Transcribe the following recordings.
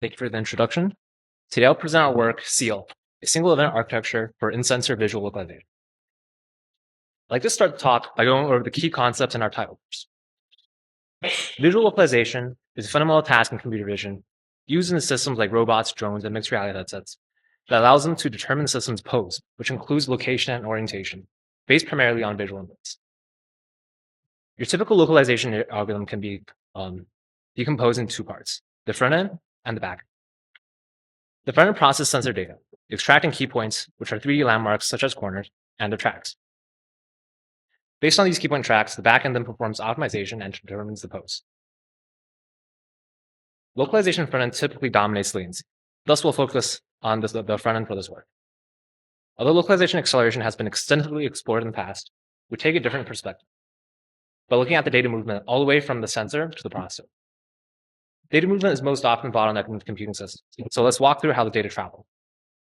Thank you for the introduction. Today I'll present our work, SEAL, a single event architecture for in-sensor visual localization. I'd like to start the talk by going over the key concepts in our title first. Visual localization is a fundamental task in computer vision used in systems like robots, drones, and mixed reality headsets that allows them to determine the system's pose, which includes location and orientation, based primarily on visual inputs. Your typical localization algorithm can be decomposed in two parts, the front end and the back end. The front end processes sensor data, extracting key points, which are 3D landmarks such as corners, and their tracks. Based on these key point tracks, the back end then performs optimization and determines the pose. Localization front end typically dominates latency. Thus, we'll focus on the front end for this work. Although localization acceleration has been extensively explored in the past, we take a different perspective by looking at the data movement all the way from the sensor to the processor. Data movement is most often bottlenecked in computing systems. So let's walk through how the data travel,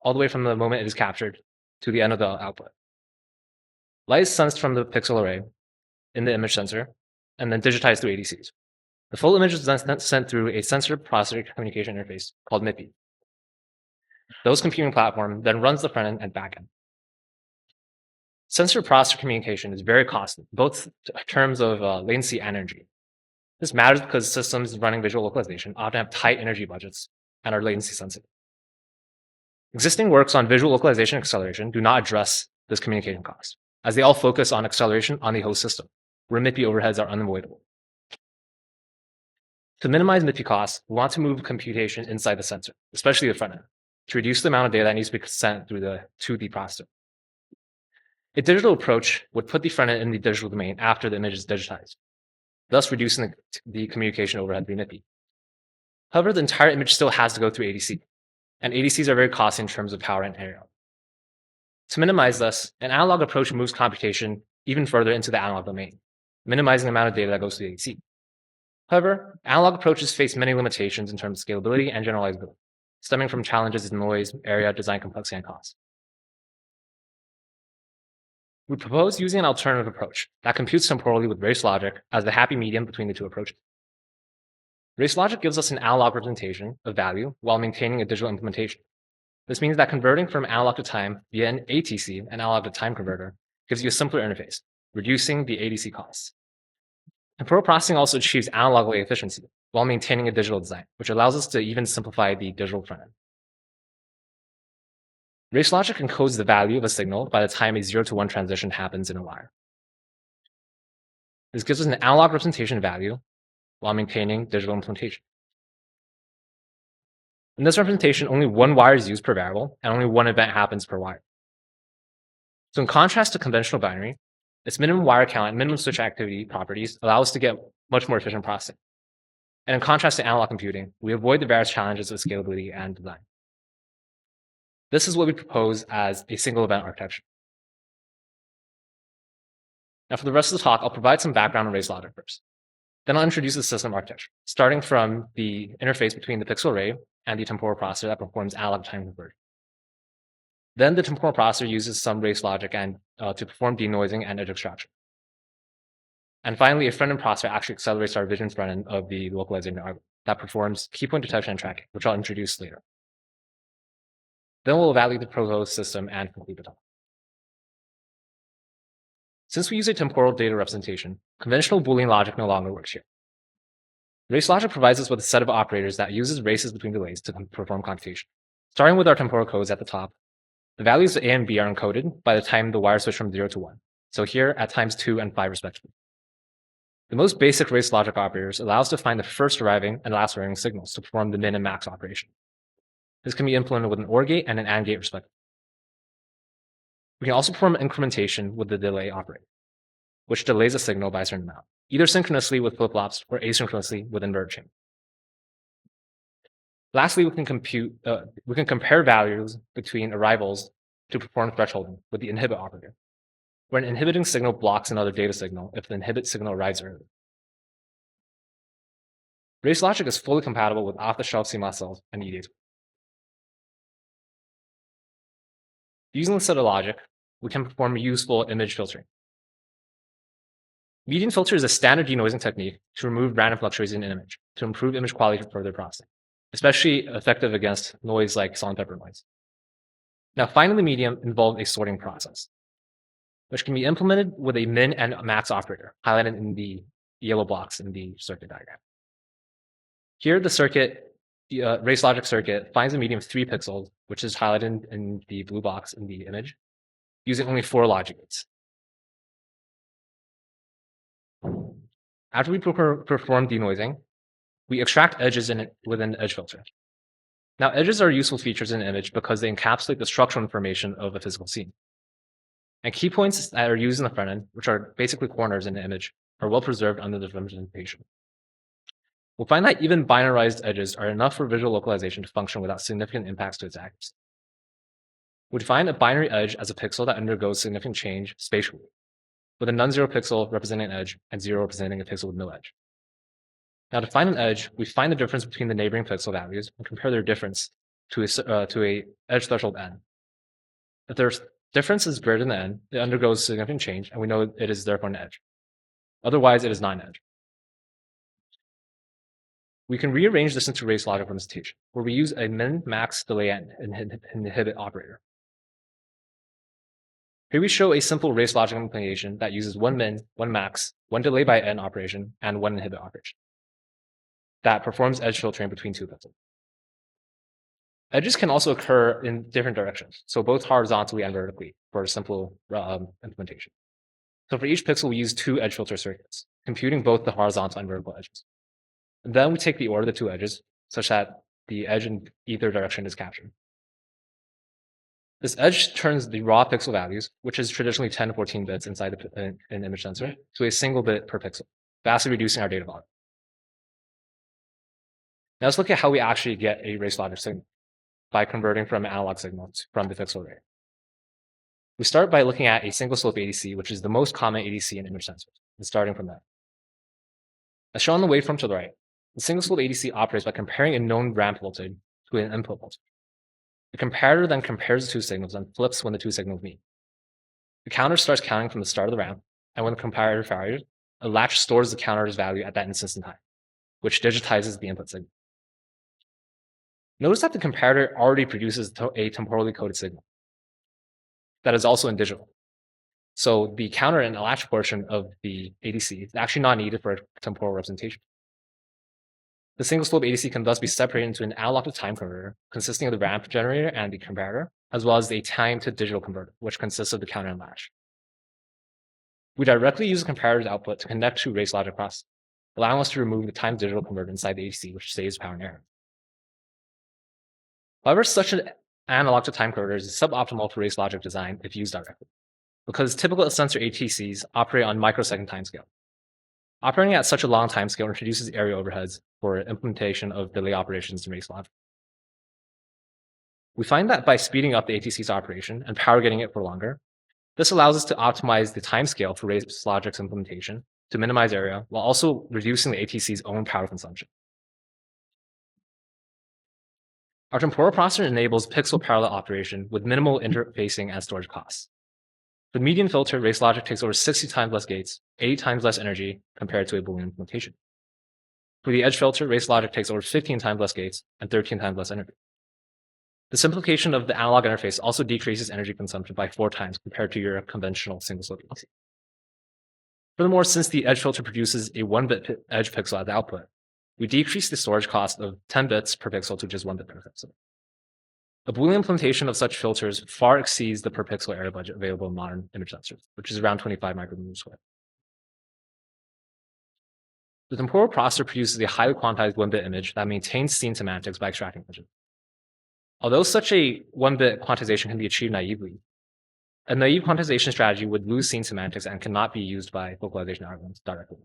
all the way from the moment it is captured to the end of the output. Light is sensed from the pixel array in the image sensor and then digitized through ADCs. The full image is then sent through a sensor-processor communication interface called MIPI. Those computing platform then runs the front end and back end. Sensor-processor communication is very costly, both in terms of latency and energy. This matters because systems running visual localization often have tight energy budgets and are latency sensitive. Existing works on visual localization acceleration do not address this communication cost, as they all focus on acceleration on the host system, where MIPI overheads are unavoidable. To minimize MIPI costs, we want to move computation inside the sensor, especially the front end, to reduce the amount of data that needs to be sent through to the processor. A digital approach would put the front end in the digital domain after the image is digitized, thus reducing the communication overhead through MIPI. However, the entire image still has to go through ADC, and ADCs are very costly in terms of power and area. To minimize this, an analog approach moves computation even further into the analog domain, minimizing the amount of data that goes to the ADC. However, analog approaches face many limitations in terms of scalability and generalizability, stemming from challenges in noise, area, design complexity, and cost. We propose using an alternative approach that computes temporally with race logic as the happy medium between the two approaches. Race logic gives us an analog representation of value while maintaining a digital implementation. This means that converting from analog to time via an ATC, an analog to time converter, gives you a simpler interface, reducing the ADC costs. Temporal processing also achieves analog layer efficiency while maintaining a digital design, which allows us to even simplify the digital front end. Race logic encodes the value of a signal by the time a 0 to 1 transition happens in a wire. This gives us an analog representation value while maintaining digital implementation. In this representation, only one wire is used per variable, and only one event happens per wire. So in contrast to conventional binary, its minimum wire count and minimum switch activity properties allow us to get much more efficient processing. And in contrast to analog computing, we avoid the various challenges of scalability and design. This is what we propose as a single event architecture. Now for the rest of the talk, I'll provide some background on race logic first. Then I'll introduce the system architecture, starting from the interface between the pixel array and the temporal processor that performs analog time conversion. Then the temporal processor uses some race logic and to perform denoising and edge extraction. And finally, a front-end processor actually accelerates our vision front end of the localization algorithm that performs key point detection and tracking, which I'll introduce later. Then we'll evaluate the proposed system and complete the talk. Since we use a temporal data representation, conventional Boolean logic no longer works here. Race logic provides us with a set of operators that uses races between delays to perform computation. Starting with our temporal codes at the top, the values A and B are encoded by the time the wires switch from 0 to 1. So here at times 2 and 5 respectively. The most basic race logic operators allow us to find the first arriving and last arriving signals to perform the min and max operation. This can be implemented with an OR gate and an AND gate respectively. We can also perform incrementation with the delay operator, which delays a signal by a certain amount, either synchronously with flip-flops or asynchronously with inverter chain. Lastly, we can compare values between arrivals to perform thresholding with the inhibit operator, where an inhibiting signal blocks another data signal if the inhibit signal arrives early. Race logic is fully compatible with off-the-shelf CMOS cells and EDAs. Using this set of logic, we can perform useful image filtering. Median filter is a standard denoising technique to remove random fluctuations in an image to improve image quality for further processing. especially effective against noise like salt and pepper noise. Now, finding the medium involves a sorting process, which can be implemented with a min and max operator, highlighted in the yellow blocks in the circuit diagram. Here, the circuit, race logic circuit, finds a medium of 3 pixels, which is highlighted in the blue box in the image, using only 4 logic gates. After we perform denoising, we extract edges with an edge filter. Now, edges are useful features in an image because they encapsulate the structural information of a physical scene. And key points that are used in the front end, which are basically corners in the image, are well preserved under the representation. We'll find that even binarized edges are enough for visual localization to function without significant impacts to its accuracy. We define a binary edge as a pixel that undergoes significant change spatially, with a non-zero pixel representing an edge and 0 representing a pixel with no edge. Now, to find an edge, we find the difference between the neighboring pixel values and compare their difference to a edge threshold n. If their difference is greater than n, it undergoes significant change, and we know it is therefore an edge. Otherwise, it is not an edge. We can rearrange this into race logic representation, where we use a min-max delay and inhibit operator. Here we show a simple race logic implementation that uses 1 min, 1 max, 1 delay by n operation, and 1 inhibit operation that performs edge filtering between 2 pixels. Edges can also occur in different directions, so both horizontally and vertically for a simple implementation. So for each pixel, we use 2 edge filter circuits, computing both the horizontal and vertical edges. And then we take the order of the 2 edges, such that the edge in either direction is captured. This edge turns the raw pixel values, which is traditionally 10 to 14 bits inside an image sensor, to a single bit per pixel, vastly reducing our data volume. Now let's look at how we actually get a race logic signal by converting from analog signals from the pixel array. We start by looking at a single slope ADC, which is the most common ADC in image sensors, and starting from that. As shown on the waveform to the right, the single slope ADC operates by comparing a known ramp voltage to an input voltage. The comparator then compares the 2 signals and flips when the 2 signals meet. The counter starts counting from the start of the ramp, and when the comparator fires, a latch stores the counter's value at that instant in time, which digitizes the input signal. Notice that the comparator already produces a temporally coded signal that is also in digital. So the counter and the latch portion of the ADC is actually not needed for a temporal representation. The single slope ADC can thus be separated into an analog to time converter consisting of the ramp generator and the comparator, as well as a time to digital converter, which consists of the counter and latch. We directly use the comparator's output to connect to race logic processing, allowing us to remove the time to digital converter inside the ADC, which saves power and error. However, such an analog to time converter is suboptimal for race logic design if used directly, because typical sensor ATCs operate on microsecond timescale. Operating at such a long timescale introduces area overheads for implementation of delay operations in race logic. We find that by speeding up the ATC's operation and power getting it for longer, this allows us to optimize the timescale for race logic's implementation to minimize area while also reducing the ATC's own power consumption. Our temporal processor enables pixel parallel operation with minimal interfacing and storage costs. For the median filter, race logic takes over 60 times less gates, 80 times less energy compared to a Boolean implementation. For the edge filter, race logic takes over 15 times less gates and 13 times less energy. The simplification of the analog interface also decreases energy consumption by 4 times compared to your conventional single slope ADC. Furthermore, since the edge filter produces a 1-bit edge pixel as the output, we decrease the storage cost of 10 bits per pixel to just 1 bit per pixel. A Boolean implementation of such filters far exceeds the per pixel area budget available in modern image sensors, which is around 25 micrometers squared. The temporal processor produces a highly quantized 1-bit image that maintains scene semantics by extracting images. Although such a 1-bit quantization can be achieved naively, a naive quantization strategy would lose scene semantics and cannot be used by localization algorithms directly.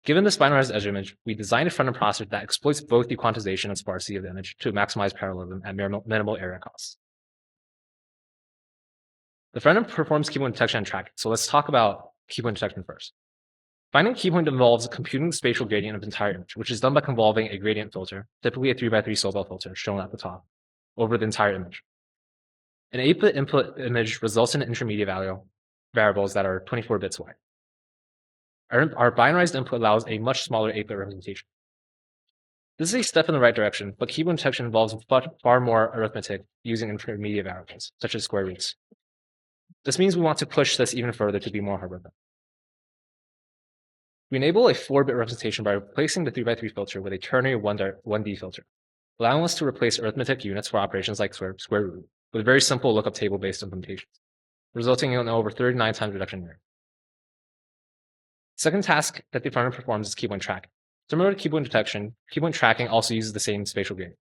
Given this binarized edge image, we designed a front-end processor that exploits both the quantization and sparsity of the image to maximize parallelism at minimal area costs. The front-end performs keypoint detection and tracking, so let's talk about keypoint detection first. Finding a keypoint involves computing the spatial gradient of the entire image, which is done by convolving a gradient filter, typically a 3x3 Sobel filter shown at the top, over the entire image. An 8-bit input image results in intermediate variables that are 24 bits wide. Our binarized input allows a much smaller 8-bit representation. This is a step in the right direction, but keyboard detection involves far more arithmetic using intermediate variables, such as square roots. This means we want to push this even further to be more hardware. We enable a 4-bit representation by replacing the 3x3 filter with a ternary 1D filter, allowing us to replace arithmetic units for operations like square root with very simple lookup table-based implementations, resulting in over 39 times reduction in error. Second task that the front end performs is keypoint tracking. Similar to keypoint detection, keypoint tracking also uses the same spatial gradient,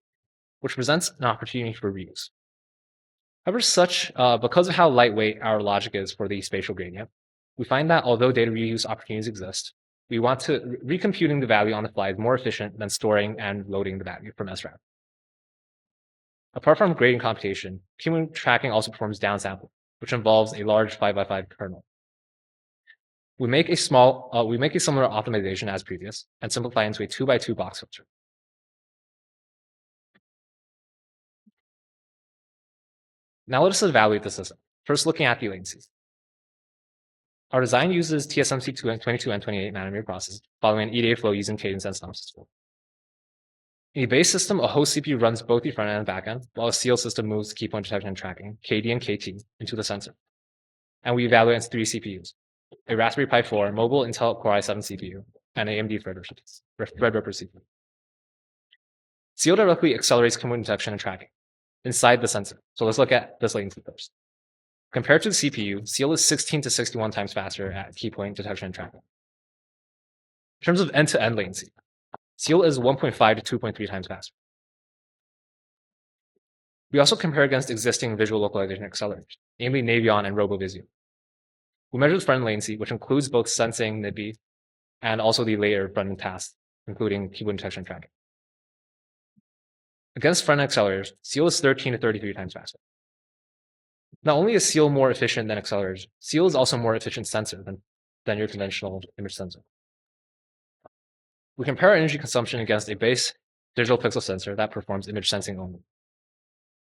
which presents an opportunity for reuse. However, because of how lightweight our logic is for the spatial gradient, we find that although data reuse opportunities exist, we want to recomputing the value on the fly is more efficient than storing and loading the value from SRAM. Apart from gradient computation, keypoint tracking also performs downsampling, which involves a large 5x5 kernel. We make a similar optimization as previous and simplify into a 2x2 box filter. Now let us evaluate the system, first looking at the latencies. Our design uses TSMC 22 and 28 nanometer processes, following an EDA flow using cadence and synopsis flow. In a base system, a host CPU runs both the front end and back end, while a seal system moves keypoint detection and tracking, KD and KT, into the sensor. And we evaluate against 3 CPUs, a Raspberry Pi 4 mobile Intel Core i7 CPU, and AMD Threadripper CPU. Seal directly accelerates keypoint detection and tracking inside the sensor. So let's look at this latency first. Compared to the CPU, Seal is 16 to 61 times faster at keypoint detection and tracking. In terms of end-to-end latency, Seal is 1.5 to 2.3 times faster. We also compare against existing visual localization accelerators, namely Navion and RoboVisio. We measure the front-end latency, which includes both sensing NIB and also the later front-end tasks, including keyboard detection and tracking. Against front-end accelerators, Seal is 13 to 33 times faster. Not only is Seal more efficient than accelerators, Seal is also a more efficient sensor than your conventional image sensor. We compare our energy consumption against a base digital pixel sensor that performs image sensing only.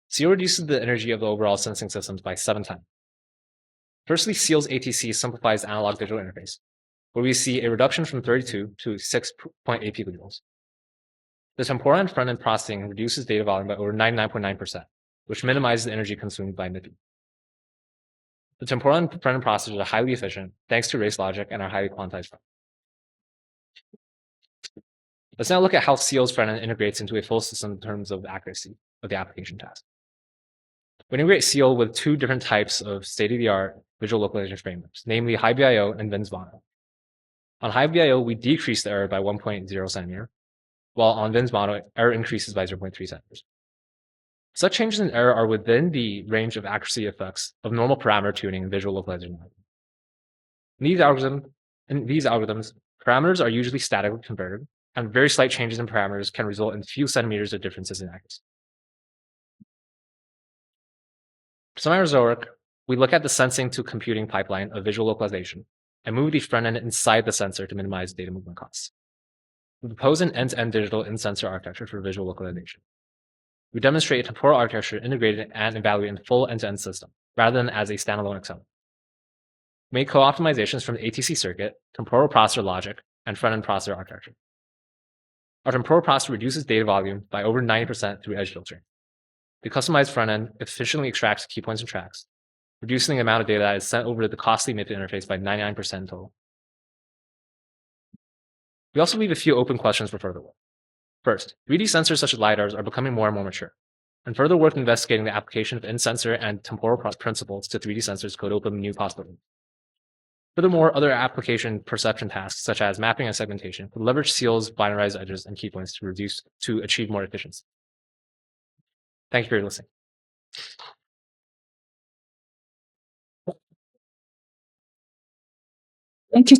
Seal reduces the energy of the overall sensing systems by 7 times. Firstly, Seal's ATC simplifies the analog digital interface, where we see a reduction from 32 to 6.8 picojoules. The temporal and front-end processing reduces data volume by over 99.9%, which minimizes the energy consumed by MIPI. The temporal and front-end processors are highly efficient thanks to race logic and are highly quantized. Let's now look at how Seal's front-end integrates into a full system in terms of accuracy of the application task. We integrate Seal with 2 different types of state-of-the-art visual localization frameworks, namely HighVIO and VINS-Mono. On HighVIO, we decrease the error by 1.0 centimeter, while on VINS-Mono, error increases by 0.3 centimeters. Such changes in error are within the range of accuracy effects of normal parameter tuning in visual localization. In these algorithms, parameters are usually statically converted, and very slight changes in parameters can result in few centimeters of differences in accuracy. To summarize our work, we look at the sensing to computing pipeline of visual localization and move the front end inside the sensor to minimize data movement costs. We propose an end-to-end digital in-sensor architecture for visual localization. We demonstrate a temporal architecture integrated and evaluated in full end-to-end system, rather than as a standalone accelerator. We make co-optimizations from the ATC circuit, temporal processor logic, and front-end processor architecture. Our temporal processor reduces data volume by over 90% through edge filtering. The customized front end efficiently extracts key points and tracks, reducing the amount of data that is sent over the costly MIPI interface by 99% total. We also leave a few open questions for further work. First, 3D sensors such as LiDARs are becoming more and more mature, and further work investigating the application of in-sensor and temporal principles to 3D sensors could open new possibilities. Furthermore, other application perception tasks such as mapping and segmentation could leverage Seal's binarized edges and key points to achieve more efficiency. Thank you for listening. Thank you